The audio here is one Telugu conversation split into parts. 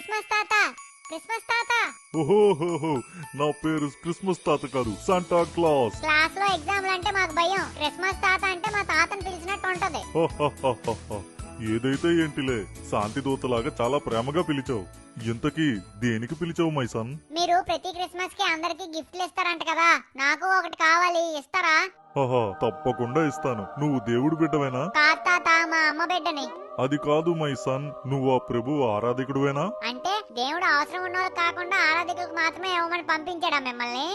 క్రిస్మస్ తాత, క్రిస్మస్ తాత. ఓహోహోహో, నా పేరు క్రిస్మస్ తాత కాదు, శాంటా క్లాస్. క్లాస్ లో ఎగ్జామ్లు అంటే మాకు భయం. క్రిస్మస్ తాత అంటే మా తాతను పిలిచినట్టు ఉంటది. ఏదైతే ఏంటిలే, శాంతి దూతలాగా చాలా ప్రేమగా పిలిచావు. ఇంతకీ దేనికి పిలిచావు మై సన్? మీరు ప్రతి క్రిస్మస్ కి అందరికి గిఫ్ట్లు ఇస్తారంట కదా, నాకు ఒకటి కావాలి, ఇస్తారా? తప్పకుండా ఇస్తాను. నువ్వు దేవుడు బిడ్డవేనా? కాదు తాత, మా అమ్మ బిడ్డని. అది కాదు మై సన్, నువ్వు ఆ ప్రభువు ఆరాధికుడువేనా? అంటే దేవుడు అవసరం ఉన్న వాళ్ళకి కాకుండా ఆరాధికులకు మాత్రమే ఇవ్వమని పంపించాడా మిమ్మల్ని?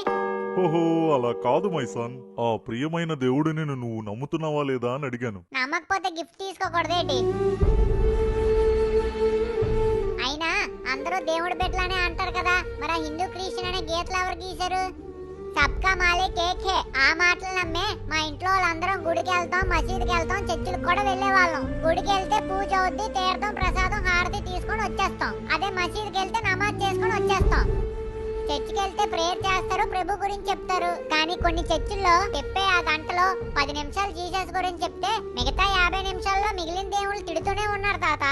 ఓహో, అలా కాదు మై సన్. ఆ ప్రియమైన దేవుడిని నువ్వు నమ్ముతున్నావా లేదా అని అడిగాను. నమ్మకపోతే గిఫ్ట్ తీసుకోకూడదేటి? అయినా అందరూ దేవుడి బిడ్డలనే అంటారు కదా, మరి ఆ హిందూ క్రిస్టియన్ అనే గీతలు ఎవరు గీశారు? సబ్కా మాలిక్ ఏక్ హే. ఆ మాటలు నమ్మే మా ఇంట్లో వాళ్ళందరం గుడికి వెళ్తాం, మసీదుకి వెళ్తాం, చర్చిలకు కూడా వెళ్లే వాళ్ళం. గుడికి వెళ్తే పూజ అవుద్ది, తీర్థం ప్రసాదం హారతి తీసుకొని వచ్చేస్తాం. అదే మసీదుకి వెళ్తే నమాజ్ చేసుకొని వచ్చేస్తాం. చర్చికి వెళ్తే ప్రేయర్ చేస్తారు, ప్రభు గురించి చెప్తారు. కానీ కొన్ని చర్చిల్లో చెప్పే ఆ గంటలో 10 నిమిషాలు జీసస్ గురించి చెప్తే మిగతా 50 నిమిషాల్లో మిగిలిన దేవుళ్ళు తిడుతూనే ఉన్నారు తాత.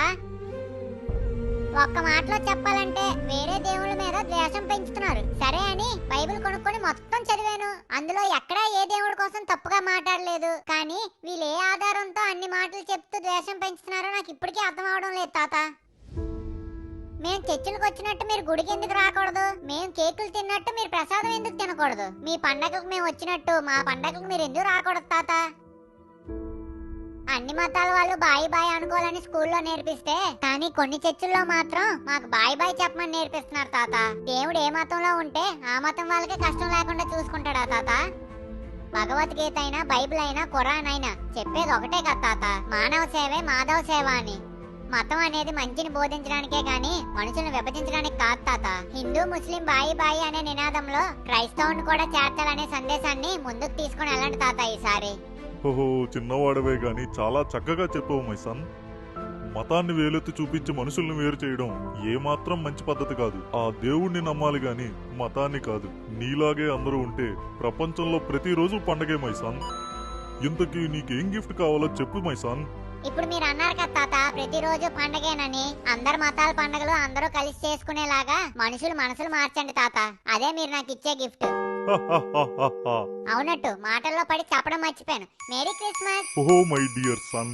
ఒక్క మాటలో చెప్పాలంటే వేరే దేవుళ్ళ మీద ద్వేషం పెంచుతున్నారు. సరే అని బైబిల్ కొనుక్కొని మొత్తం చదివాను. అందులో ఎక్కడా ఏ దేవుడి కోసం తప్పుగా మాట్లాడలేదు. కానీ వీళ్ళు ఏ ఆధారంతో అన్ని మాటలు చెప్తూ ద్వేషం పెంచుతున్నారో నాకు ఇప్పటికీ అర్థం అవడం లేదు తాత. మేము చర్చిలకు వచ్చినట్టు మీరు గుడికి ఎందుకు రాకూడదు? మేము కేకులు తిన్నట్టు మీరు ప్రసాదం ఎందుకు తినకూడదు? మీ పండగలకు మేము వచ్చినట్టు మా పండగలకు మీరు ఎందుకు రాకూడదు తాత? అన్ని మతాల వాళ్ళు బాయ్ బాయ్ అనుకోవాలని స్కూల్లో నేర్పిస్తే, కానీ కొన్ని చర్చిల్లో మాత్రం మాకు బాయ్ బాయ్ చెప్పమని నేర్పిస్తున్నారు తాత. దేవుడు ఏ మతంలో ఉంటే ఆ మతం వాళ్ళకే కష్టం లేకుండా చూసుకుంటాడా తాత? భగవద్గీత అయినా బైబిల్ అయినా ఖురాన్ అయినా చెప్పేది ఒకటే కదా తాత, మానవ సేవే మాధవ సేవ అని. మతం అనేది మంచిని బోధించడానికే గాని మనుషులను విభజించడానికి కాదు తాత. హిందూ ముస్లిం బాయి బాయి అనే నినాదంలో క్రైస్తవుని కూడా చేర్చాలనే సందేశాన్ని ముందుకు తీసుకుని వెళ్ళండి తాత ఈసారి. ఓహో, చిన్నవాడవే గాని చాలా చక్కగా చెప్పావు మై సన్. మతాన్ని వేలెత్తి చూపించి మనుషుల్ని వేరు చేయడం ఏమాత్రం మంచి పద్ధతి కాదు. ఆ దేవుణ్ణి నమ్మాలి గాని మతాన్ని కాదు. నీలాగే అందరూ ఉంటే ప్రపంచంలో ప్రతిరోజు పండగే మై సన్. ఇంతకీ నీకేం గిఫ్ట్ కావాలో చెప్పు మై సన్. ఇప్పుడు మీరు అన్నారు కదా తాత, ప్రతిరోజు పండగేనని. అందరు మతాల పండుగలు అందరూ కలిసి చేసుకునేలాగా మనుషులు మనసులు మార్చండి తాత. అదే మీరు నాకు ఇచ్చే గిఫ్ట్. అవునట్టు మాటల్లో పడి చెప్పడం మర్చిపోయాను. Merry Christmas. ఓహో మై డియర్ సన్.